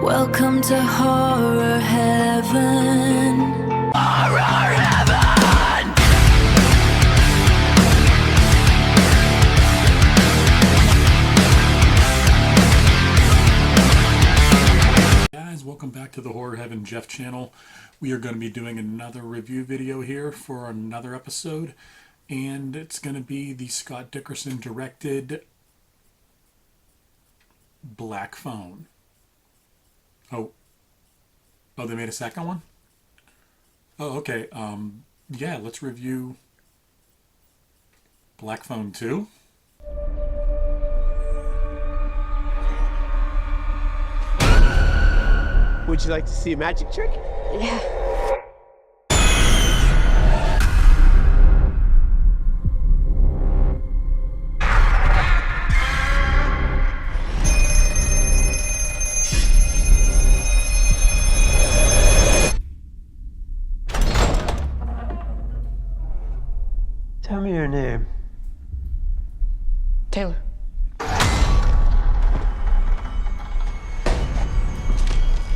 Welcome to horror heaven. Horror heaven! Guys, welcome back to the Horror Heaven Jeff channel. We are going to be doing another review video here for another episode, and it's going to be the Scott Dickerson directed Black Phone. Oh, they made a second one? Oh, okay. Yeah, let's review Black Phone 2. Would you like to see a magic trick? Yeah. Tell me your name. Taylor.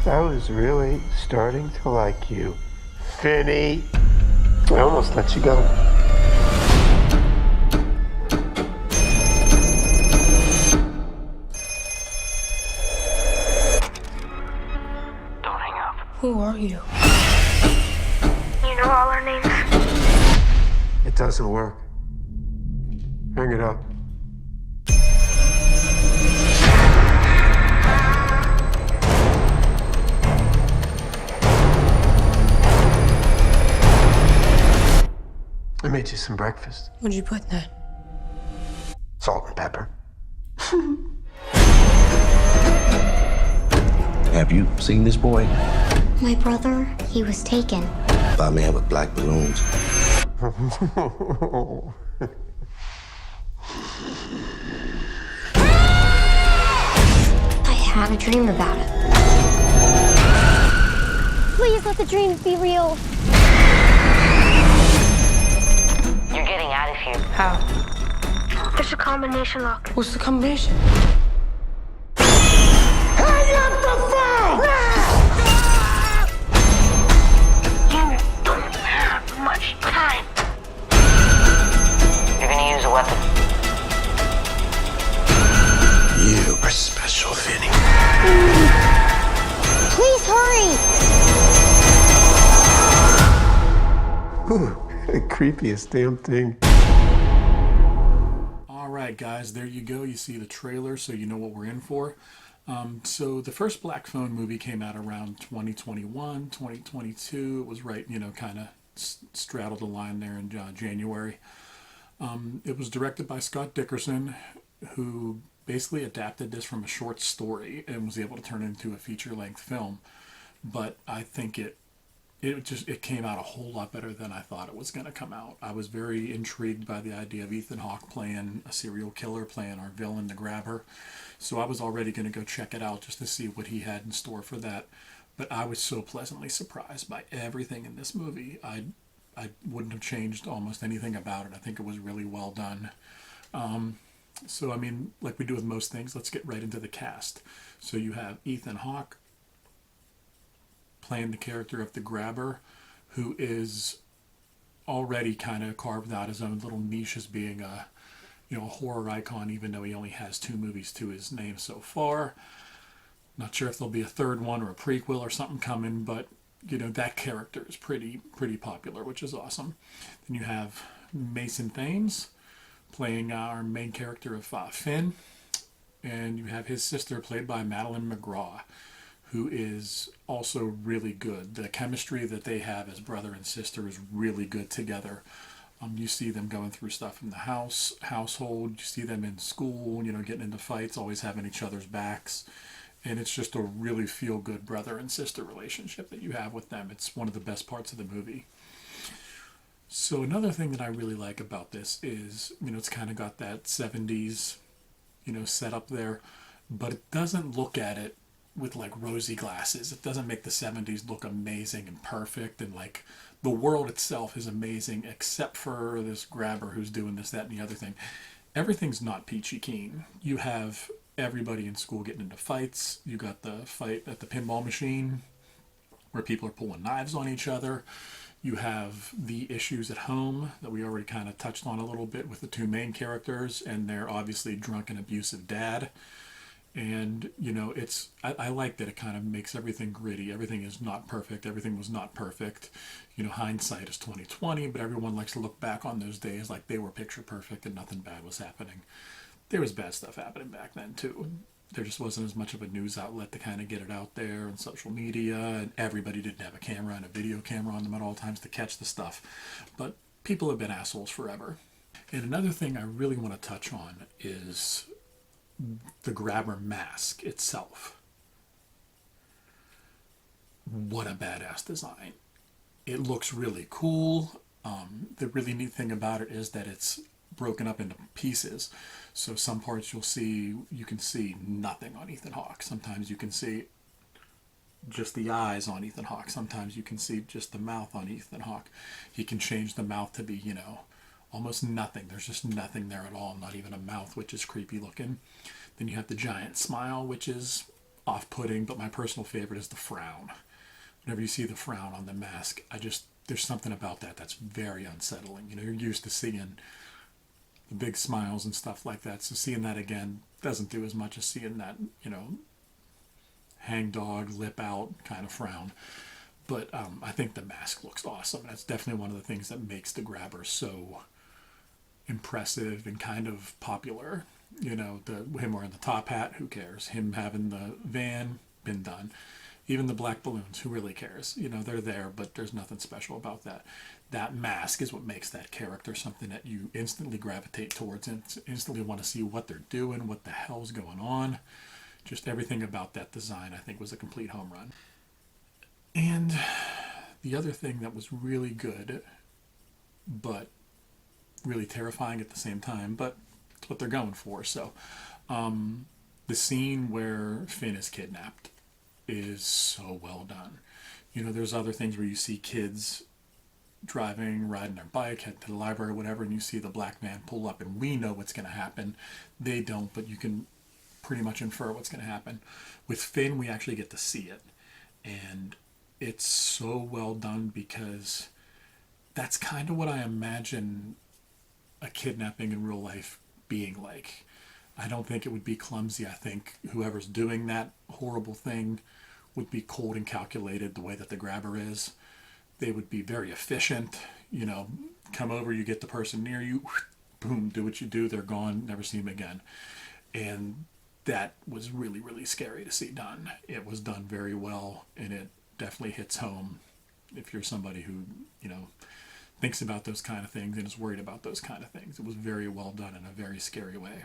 I was really starting to like you, Finny. I almost let you go. Don't hang up. Who are you? You know all our names? It doesn't work. Hang it up. I made you some breakfast. What'd you put in that? Salt and pepper. Have you seen this boy? My brother, he was taken. By a man with black balloons. I had a dream about it. Please let the dreams be real. You're getting out of here. How? There's a combination lock. What's the combination? You don't have much time. You're gonna use a weapon. You are special, Vinny. Please hurry. Ooh, the creepiest damn thing. Alright guys, there you go. You see the trailer, so you know what we're in for. So the first Black Phone movie came out around 2021, 2022. It was right, kind of straddled the line there in January. It was directed by Scott Dickerson, who basically adapted this from a short story and was able to turn it into a feature-length film. But I think it came out a whole lot better than I thought it was going to come out. I was very intrigued by the idea of Ethan Hawke playing a serial killer, playing our villain, the Grabber. So I was already going to go check it out just to see what he had in store for that. But I was so pleasantly surprised by everything in this movie. I wouldn't have changed almost anything about it. I think it was really well done. So, I mean, like we do with most things, let's get right into the cast. So you have Ethan Hawke playing the character of the Grabber, who is already kind of carved out his own little niche as being a horror icon, even though he only has 2 movies to his name so far. Not sure if there'll be a third one or a prequel or something coming, but that character is pretty popular, which is awesome. Then you have Mason Thames playing our main character of Finn, and you have his sister played by Madeline McGraw, who is also really good. The chemistry that they have as brother and sister is really good together. You see them going through stuff in the household. You see them in school, getting into fights, always having each other's backs. And it's just a really feel-good brother and sister relationship that you have with them. It's one of the best parts of the movie. So another thing that I really like about this is, it's kind of got that 70s, set up there, but it doesn't look at it with like rosy glasses. It doesn't make the 70s look amazing and perfect, and like the world itself is amazing except for this Grabber who's doing this, that, and the other thing. Everything's not peachy keen. You have everybody in school getting into fights. You got the fight at the pinball machine where people are pulling knives on each other. You have the issues at home that we already kind of touched on a little bit with the two main characters and their obviously drunk and abusive dad. And, you know, I like that it kind of makes everything gritty. Everything is not perfect. Everything was not perfect. You know, hindsight is 20/20, but everyone likes to look back on those days like they were picture perfect and nothing bad was happening. There was bad stuff happening back then, too. There just wasn't as much of a news outlet to kind of get it out there, and social media, and everybody didn't have a camera and a video camera on them at all times to catch the stuff. But people have been assholes forever. And another thing I really want to touch on is the grabber mask itself. What a badass design. It looks really cool. The really neat thing about it is that it's broken up into pieces. So some parts you can see nothing on Ethan Hawke. Sometimes you can see just the eyes on Ethan Hawke. Sometimes you can see just the mouth on Ethan Hawke. He can change the mouth to be, you know, almost nothing. There's just nothing there at all. Not even a mouth, which is creepy looking. Then you have the giant smile, which is off-putting, but my personal favorite is the frown. Whenever you see the frown on the mask, there's something about that that's very unsettling. You know, you're used to seeing the big smiles and stuff like that. So seeing that again doesn't do as much as seeing that, you know, hangdog, lip out kind of frown. But I think the mask looks awesome. That's definitely one of the things that makes the grabber so impressive and kind of popular. You know, him wearing the top hat, who cares? Him having the van, been done. Even the black balloons, who really cares? You know, they're there, but there's nothing special about that. That mask is what makes that character something that you instantly gravitate towards and instantly want to see what they're doing, what the hell's going on. Just everything about that design, I think, was a complete home run. And the other thing that was really good, but really terrifying at the same time, but it's what they're going for. So the scene where Finn is kidnapped is so well done. You know, there's other things where you see kids driving, riding their bike, head to the library, whatever, and you see the black van pull up, and we know what's going to happen. They don't, but you can pretty much infer what's going to happen. With Finn, we actually get to see it, and it's so well done because that's kind of what I imagine a kidnapping in real life being like. I don't think it would be clumsy. I think whoever's doing that horrible thing would be cold and calculated the way that the grabber is. They would be very efficient. You know, come over, you get the person near you, boom, do what you do, they're gone, never see them again. And that was really, really scary to see done. It was done very well, and it definitely hits home if you're somebody who, you know, thinks about those kind of things and is worried about those kind of things. It was very well done in a very scary way.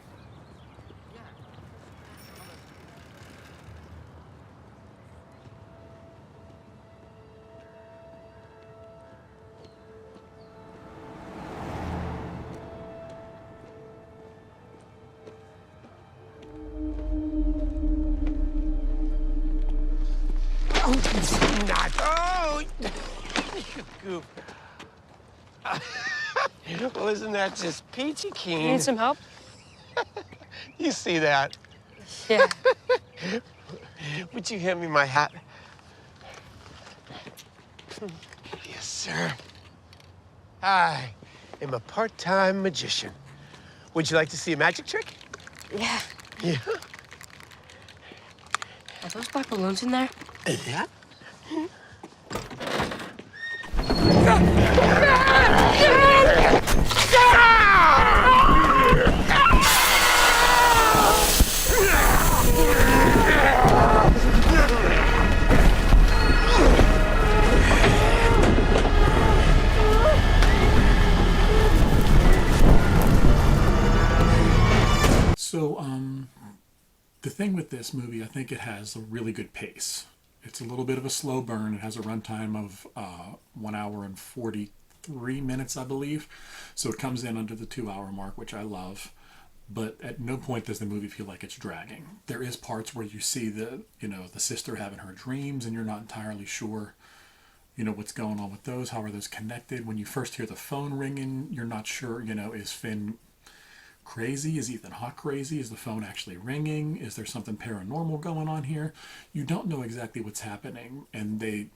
Oh, you goof. Well, isn't that just peachy keen? Need some help? You see that? Yeah. Would you hand me my hat? Yes, sir. I am a part-time magician. Would you like to see a magic trick? Yeah. Yeah. Are those black balloons in there? Yeah. So, the thing with this movie, I think it has a really good pace. It's a little bit of a slow burn. It has a runtime of 1 hour and 43 minutes, I believe. So it comes in under the 2-hour mark, which I love. But at no point does the movie feel like it's dragging. There is parts where you see the sister having her dreams, and you're not entirely sure, what's going on with those. How are those connected? When you first hear the phone ringing, you're not sure, is Finn crazy? Is Ethan Hawke crazy? Is the phone actually ringing? Is there something paranormal going on here? You don't know exactly what's happening, and they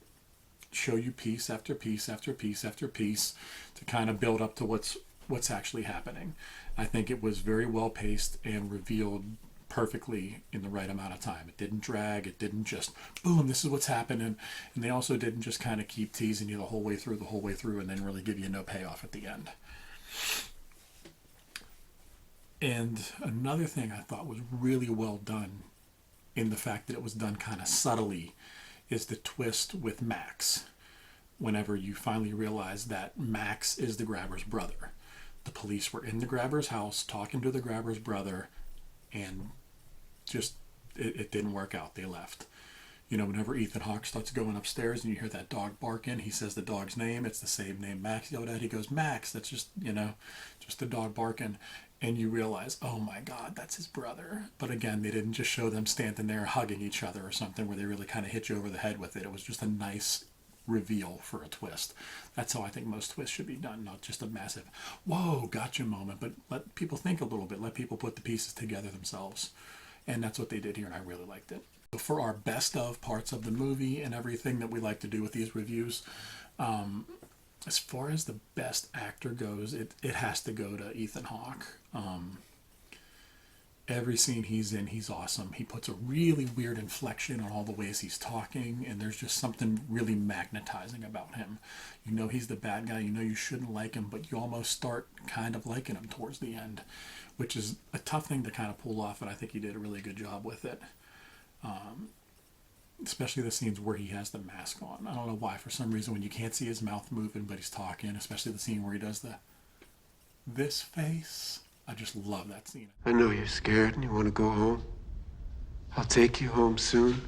show you piece after piece after piece after piece to kind of build up to what's actually happening. I think it was very well paced and revealed perfectly in the right amount of time. It didn't drag. It didn't just, boom, this is what's happening. And they also didn't just kind of keep teasing you the whole way through, and then really give you no payoff at the end. And another thing I thought was really well done, in the fact that it was done kind of subtly, is the twist with Max. Whenever you finally realize that Max is the grabber's brother. The police were in the grabber's house talking to the grabber's brother, and just it didn't work out. They left. You know, whenever Ethan Hawke starts going upstairs and you hear that dog barking, he says the dog's name. It's the same name Max yelled at. He goes, Max. That's just, just the dog barking. And you realize, oh my God, that's his brother. But again, they didn't just show them standing there hugging each other or something where they really kind of hit you over the head with it. It was just a nice reveal for a twist. That's how I think most twists should be done, not just a massive, whoa, gotcha moment, but let people think a little bit, let people put the pieces together themselves. And that's what they did here, and I really liked it. So for our best of parts of the movie and everything that we like to do with these reviews, as far as the best actor goes, it has to go to Ethan Hawke. Every scene he's in, he's awesome. He puts a really weird inflection on all the ways he's talking, and there's just something really magnetizing about him. You know he's the bad guy, you know you shouldn't like him, but you almost start kind of liking him towards the end, which is a tough thing to kind of pull off, and I think he did a really good job with it. Especially the scenes where he has the mask on. I don't know why, for some reason when you can't see his mouth moving but he's talking, especially the scene where he does this face. I just love that scene. I know you're scared and you want to go home. I'll take you home soon.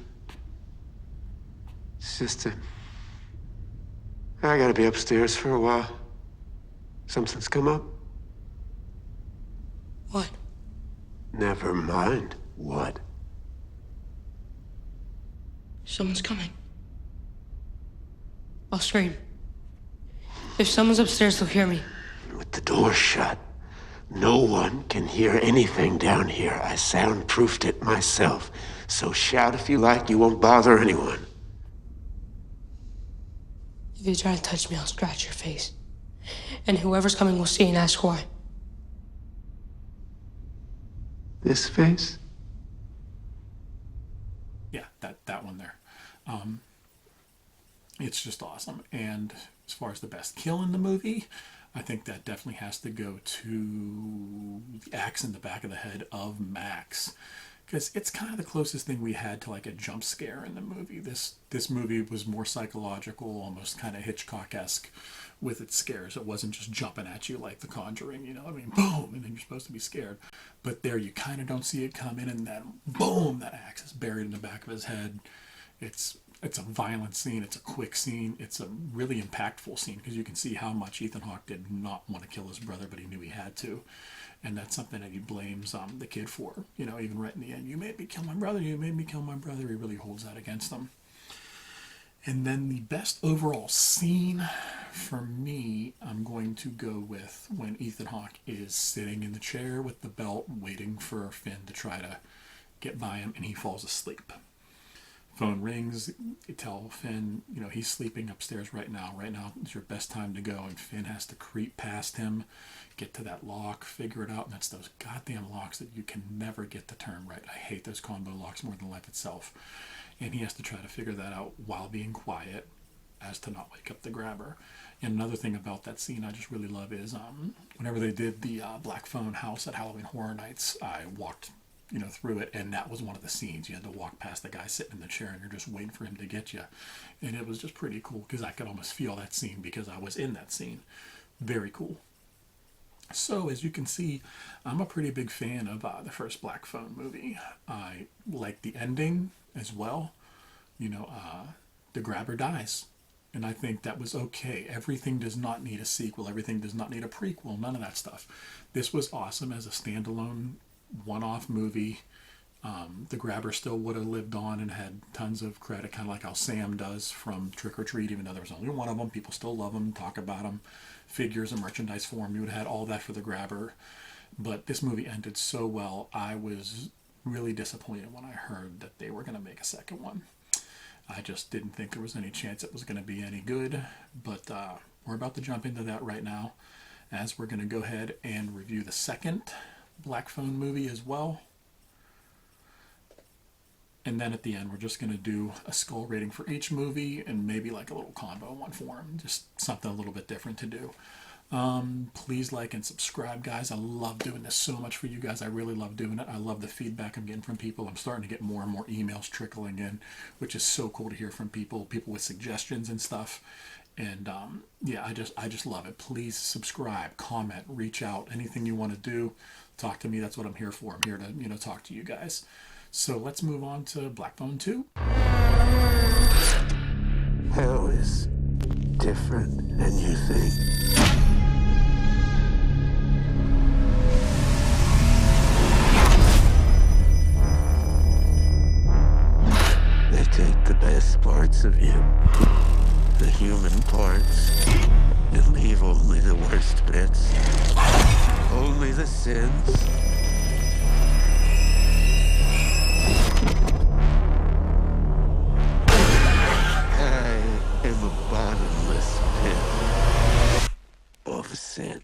It's just I gotta be upstairs for a while. Something's come up. What? Never mind. What? Someone's coming. I'll scream. If someone's upstairs, they'll hear me. With the door shut, no one can hear anything down here. I soundproofed it myself. So shout if you like, you won't bother anyone. If you try to touch me, I'll scratch your face. And whoever's coming will see and ask why. This face? Yeah, that one there. It's just awesome. And as far as the best kill in the movie, I think that definitely has to go to the axe in the back of the head of Max, because it's kind of the closest thing we had to like a jump scare in the movie. This movie was more psychological, almost kind of Hitchcock-esque with its scares. It wasn't just jumping at you like The Conjuring, you know what I mean? Boom, and then you're supposed to be scared. But there you kind of don't see it coming, and then boom, that axe is buried in the back of his head. It's a violent scene. It's a quick scene. It's a really impactful scene because you can see how much Ethan Hawke did not want to kill his brother, but he knew he had to. And that's something that he blames the kid for. You know, even right in the end, you made me kill my brother. You made me kill my brother. He really holds that against him. And then the best overall scene for me, I'm going to go with when Ethan Hawke is sitting in the chair with the belt waiting for Finn to try to get by him, and he falls asleep. Phone rings, you tell Finn, you know, he's sleeping upstairs right now. Right now is your best time to go. And Finn has to creep past him, get to that lock, figure it out. And that's those goddamn locks that you can never get to turn right. I hate those combo locks more than life itself. And he has to try to figure that out while being quiet as to not wake up the grabber. And another thing about that scene I just really love is whenever they did the Black Phone house at Halloween Horror Nights, I walked through it, and that was one of the scenes. You had to walk past the guy sitting in the chair and you're just waiting for him to get you. And it was just pretty cool because I could almost feel that scene because I was in that scene. Very cool. So as you can see, I'm a pretty big fan of the first Black Phone movie. I like the ending as well. You know, the grabber dies. And I think that was okay. Everything does not need a sequel. Everything does not need a prequel. None of that stuff. This was awesome as a standalone one-off movie. The grabber still would have lived on and had tons of credit, kind of like how Sam does from Trick or Treat, even though there was only one of them. People still love him, talk about him, figures and merchandise for him. You would have had all that for the grabber. But this movie ended so well, I was really disappointed when I heard that they were going to make a second one. I just didn't think there was any chance it was going to be any good, but we're about to jump into that right now, as we're going to go ahead and review the second Black Phone movie as well. And then at the end, we're just going to do a skull rating for each movie and maybe like a little combo one for them. Just something a little bit different to do. Please like and subscribe, guys. I love doing this so much for you guys. I really love doing it. I love the feedback I'm getting from people. I'm starting to get more and more emails trickling in, which is so cool to hear from people with suggestions and stuff. And yeah, I just love it. Please subscribe, comment, reach out, anything you want to do. Talk to me. That's what I'm here for. I'm here to talk to you guys. So let's move on to Black Phone 2. Hell is different than you think. They take the best parts of you, the human parts, and leave only the worst bits, only the sins. I am a bottomless pit of sin.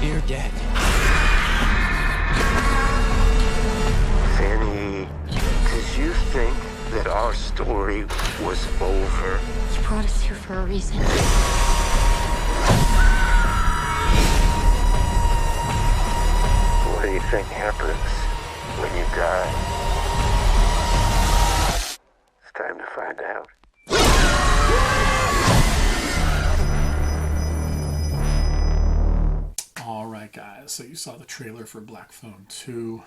You're dead. Fanny, did you think that our story was over? You brought us here for a reason. What do you think happens when you die? It's time to find out. All right, guys. So you saw the trailer for Black Phone 2.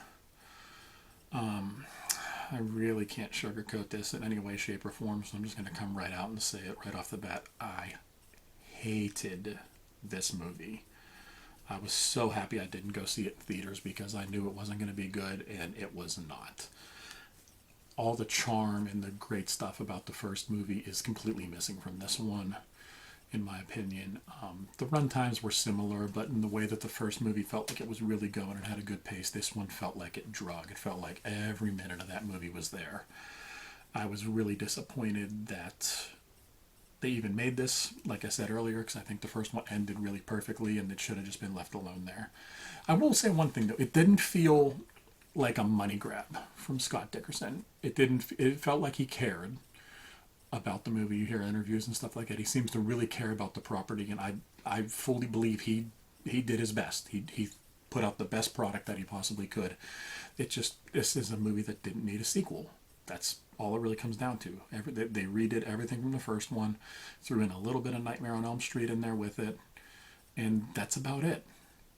I really can't sugarcoat this in any way, shape, or form, so I'm just going to come right out and say it right off the bat. I hated this movie. I was so happy I didn't go see it in theaters because I knew it wasn't going to be good, and it was not. All the charm and the great stuff about the first movie is completely missing from this one, in my opinion. The run times were similar, but in the way that the first movie felt like it was really going and had a good pace, this one felt like it drug. It felt like every minute of that movie was there. I was really disappointed that they even made this, like I said earlier, because I think the first one ended really perfectly and it should have just been left alone there. I will say one thing, though. It didn't feel like a money grab from Scott Dickerson. It felt like he cared about the movie. You hear interviews and stuff like that. He seems to really care about the property, and I fully believe he did his best. He put out the best product that he possibly could. This is a movie that didn't need a sequel. That's all it really comes down to. They redid everything from the first one, threw in a little bit of Nightmare on Elm Street in there with it, and that's about it.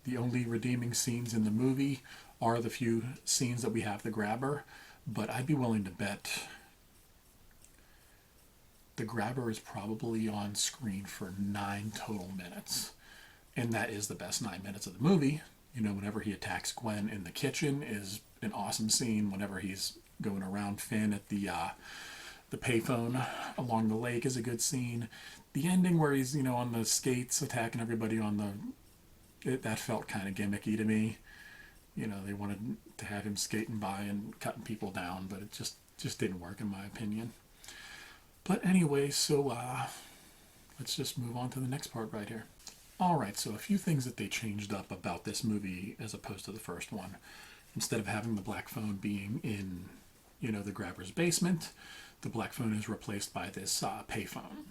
The only redeeming scenes in the movie are the few scenes that we have the grabber, but I'd be willing to bet the grabber is probably on screen for 9 total minutes, and that is the best 9 minutes of the movie. You know, whenever he attacks Gwen in the kitchen is an awesome scene. Whenever he's going around Finn at the payphone along the lake is a good scene. The ending where he's, on the skates attacking everybody that felt kind of gimmicky to me. They wanted to have him skating by and cutting people down, but it just didn't work in my opinion. But anyway, so let's just move on to the next part right here. Alright, so a few things that they changed up about this movie as opposed to the first one. Instead of having the Black Phone being in, the grabber's basement, the Black Phone is replaced by this payphone,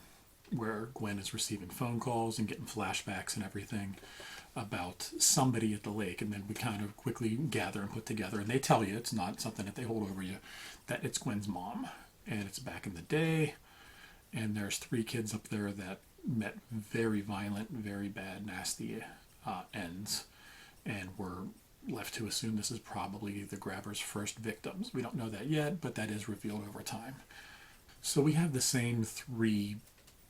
where Gwen is receiving phone calls and getting flashbacks and everything about somebody at the lake, and then we kind of quickly gather and put together, and they tell you, it's not something that they hold over you, that it's Gwen's mom, and it's back in the day, and there's 3 kids up there that met very violent, very bad, nasty ends, and we're left to assume this is probably the grabber's first victims. We don't know that yet, but that is revealed over time. So we have the same 3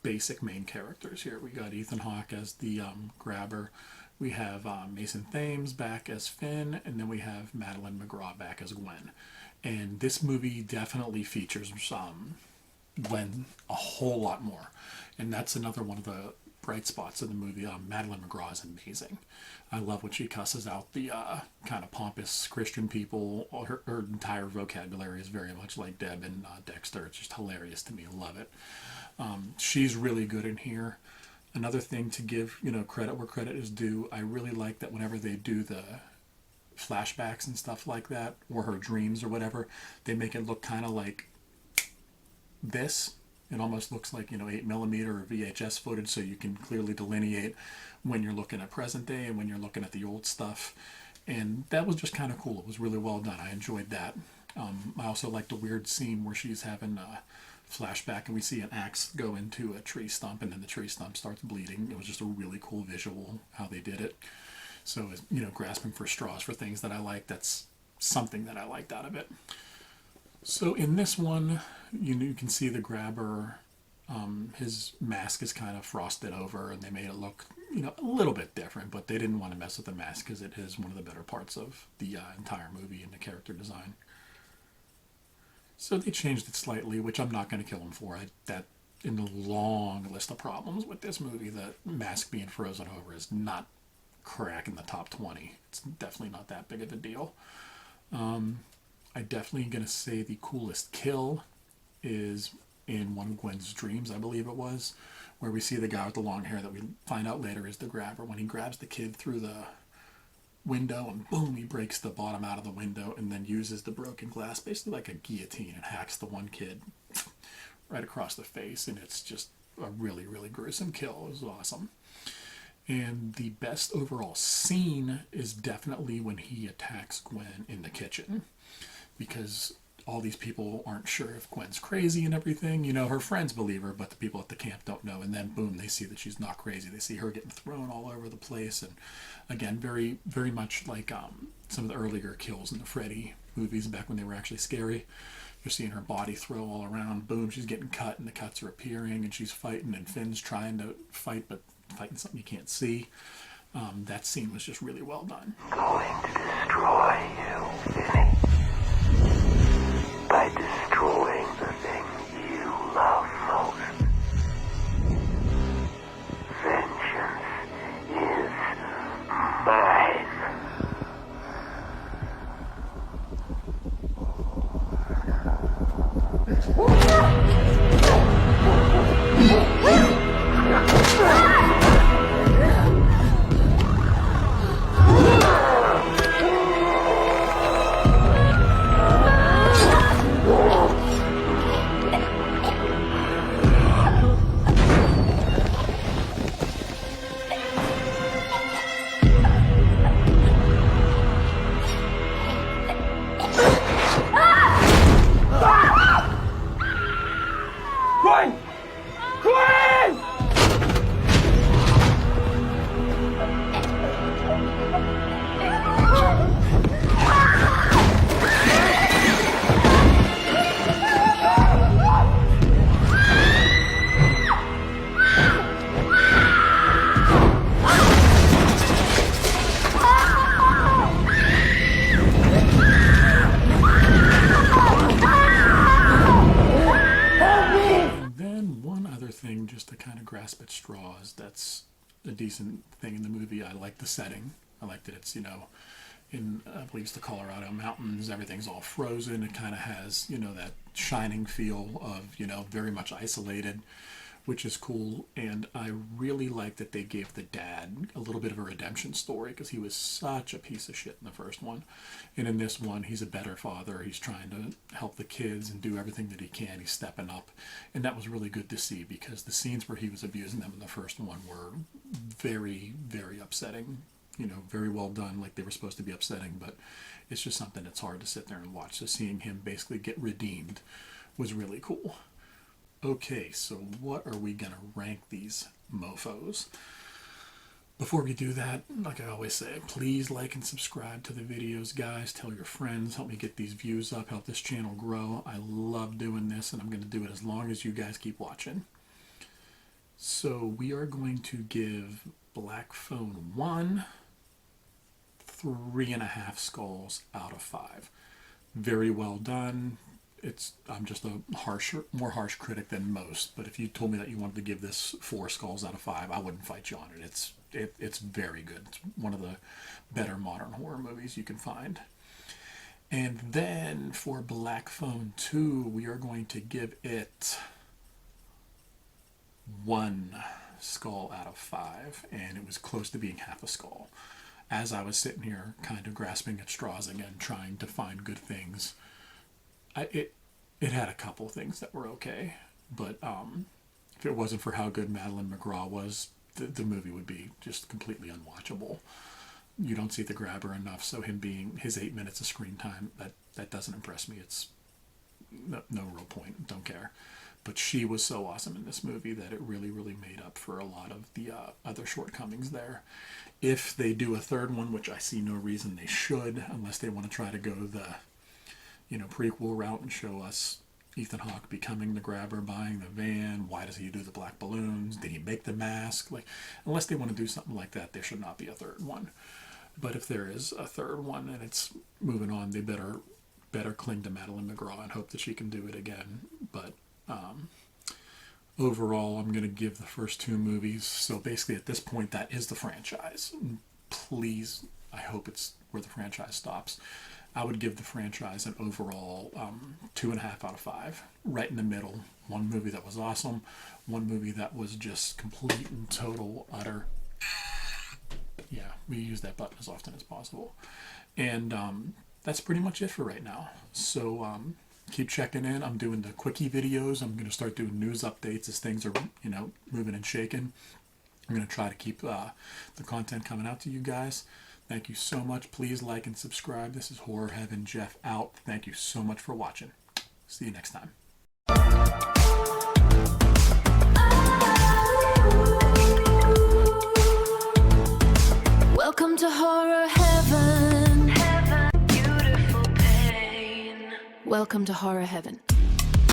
basic main characters here. We got Ethan Hawke as the grabber, we have Mason Thames back as Finn, and then we have Madeline McGraw back as Gwen. And this movie definitely features Gwen a whole lot more. And that's another one of the bright spots in the movie. Madeline McGraw is amazing. I love when she cusses out the kind of pompous Christian people. Her entire vocabulary is very much like Deb and Dexter. It's just hilarious to me. I love it. She's really good in here. Another thing to give, credit where credit is due, I really like that whenever they do the flashbacks and stuff like that, or her dreams or whatever, they make it look kind of like this. It almost looks like, 8mm or VHS footage, so you can clearly delineate when you're looking at present day and when you're looking at the old stuff. And that was just kind of cool. It was really well done. I enjoyed that. I also liked the weird scene where she's having a flashback and we see an axe go into a tree stump and then the tree stump starts bleeding. It was just a really cool visual how they did it. So, grasping for straws for things that I like, that's something that I liked out of it. So in this one, you can see the grabber, his mask is kind of frosted over and they made it look, a little bit different, but they didn't want to mess with the mask because it is one of the better parts of the entire movie and the character design. So they changed it slightly, which I'm not going to kill him for. That in the long list of problems with this movie, the mask being frozen over is not cracking the top 20. It's definitely not that big of a deal. I definitely going to say the coolest kill is in one of Gwen's dreams, I believe it was, where we see the guy with the long hair that we find out later is the grabber. When he grabs the kid through the window and boom, he breaks the bottom out of the window and then uses the broken glass basically like a guillotine and hacks the one kid right across the face. And it's just a really, really gruesome kill. It was awesome. And the best overall scene is definitely when he attacks Gwen in the kitchen, because all these people aren't sure if Gwen's crazy and everything. Her friends believe her, but the people at the camp don't know. And then, boom, they see that she's not crazy. They see her getting thrown all over the place. And again, very, very much like some of the earlier kills in the Freddy movies back when they were actually scary. You're seeing her body throw all around. Boom, she's getting cut, and the cuts are appearing, and she's fighting, and Finn's trying to fight, but fighting something you can't see. That scene was just really well done. Going to destroy you, Vinny. By destroying the thing you love most. Vengeance is mine. Just to kind of grasp at straws, that's a decent thing in the movie. I like the setting. I like that it's, in, I believe it's the Colorado mountains, everything's all frozen. It kind of has, that shining feel of, very much isolated, which is cool. And I really like that they gave the dad a little bit of a redemption story, because he was such a piece of shit in the first one. And in this one, he's a better father. He's trying to help the kids and do everything that he can. He's stepping up. And that was really good to see, because the scenes where he was abusing them in the first one were very, very upsetting. Very well done, like they were supposed to be upsetting, but it's just something that's hard to sit there and watch. So seeing him basically get redeemed was really cool. Okay, so what are we going to rank these mofos? Before we do that, like I always say, please like and subscribe to the videos, guys. Tell your friends. Help me get these views up. Help this channel grow. I love doing this, and I'm going to do it as long as you guys keep watching. So we are going to give Black Phone 1 3.5 skulls out of 5. Very well done. I'm just a more harsh critic than most. But if you told me that you wanted to give this 4 skulls out of 5, I wouldn't fight you on it. It's very good. It's one of the better modern horror movies you can find. And then for Black Phone 2, we are going to give it 1 skull out of 5, and it was close to being half a skull. As I was sitting here kind of grasping at straws again, trying to find good things, it had a couple things that were okay, but if it wasn't for how good Madeline McGraw was, the movie would be just completely unwatchable. You don't see the grabber enough, so him being his 8 minutes of screen time, that doesn't impress me. It's no real point. Don't care. But she was so awesome in this movie that it really, really made up for a lot of the other shortcomings there. If they do a third one, which I see no reason they should, unless they want to try to go the prequel route and show us Ethan Hawke becoming the grabber, buying the van. Why does he do the black balloons? Did he make the mask? Unless they want to do something like that, there should not be a third one. But if there is a third one and it's moving on, they better cling to Madeline McGraw and hope that she can do it again. But overall, I'm going to give the first 2 movies. So basically, at this point, that is the franchise. Please, I hope it's where the franchise stops. I would give the franchise an overall 2.5 out of 5, right in the middle. 1 movie that was awesome, 1 movie that was just complete and total, utter. Yeah, we use that button as often as possible. And that's pretty much it for right now. So keep checking in. I'm doing the quickie videos. I'm going to start doing news updates as things are, moving and shaking. I'm going to try to keep the content coming out to you guys. Thank you so much. Please like and subscribe. This is Horror Heaven Jeff out. Thank you so much for watching. See you next time. Welcome to Horror Heaven. Beautiful pain. Welcome to Horror Heaven.